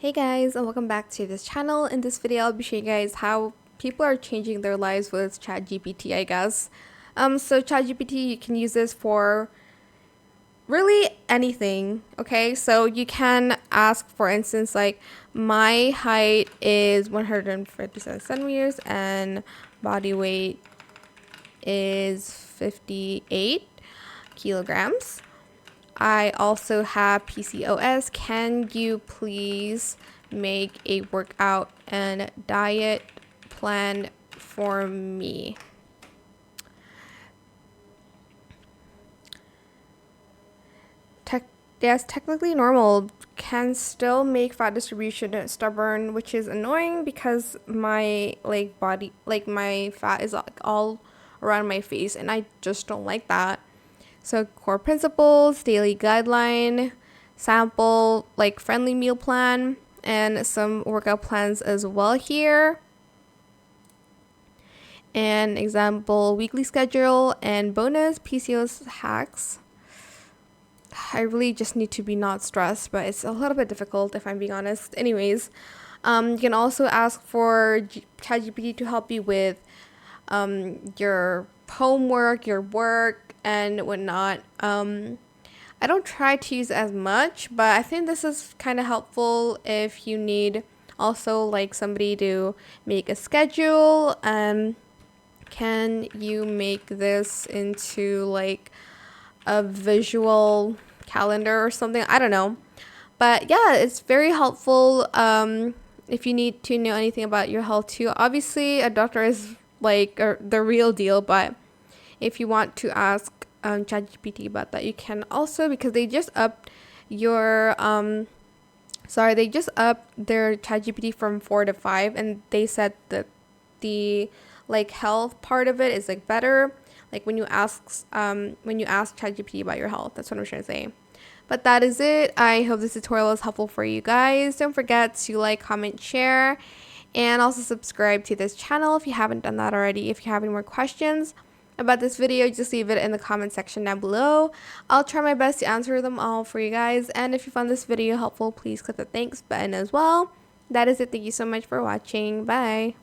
Hey guys, and welcome back to this channel. In this video, I'll be showing you guys how people are changing their lives with ChatGPT, I guess. So ChatGPT, you can use this for really anything, okay? So you can ask, for instance, like, my height is 157 centimeters and body weight is 58 kilograms. I also have PCOS. Can you please make a workout and diet plan for me? Yes, technically normal. Can still make fat distribution stubborn, which is annoying because my my fat is all around my face and I just don't like that. So core principles, daily guideline, sample, like friendly meal plan, and some workout plans as well here. And example, weekly schedule and bonus PCOS hacks. I really just need to be not stressed, but it's a little bit difficult if I'm being honest. Anyways, you can also ask for ChatGPT to help you with your homework, your work, and whatnot. I don't try to use as much, but I think this is kind of helpful if you need also like somebody to make a schedule. Can you make this into like a visual calendar or something? I don't know, but yeah, it's very helpful. If you need to know anything about your health too, obviously a doctor is like the real deal, but if you want to ask ChatGPT about that, you can also, because they just upped your they just upped their ChatGPT from 4 to 5, and they said that the like health part of it is like better, like when you ask ChatGPT about your health. That's what I'm trying to say. But that is it. I hope this tutorial was helpful for you guys. Don't forget to like, comment, share, and also subscribe to this channel if you haven't done that already. If you have any more questions about this video, just leave it in the comment section down below. I'll try my best to answer them all for you guys. And if you found this video helpful, please click the thanks button as well. That is it. Thank you so much for watching. Bye.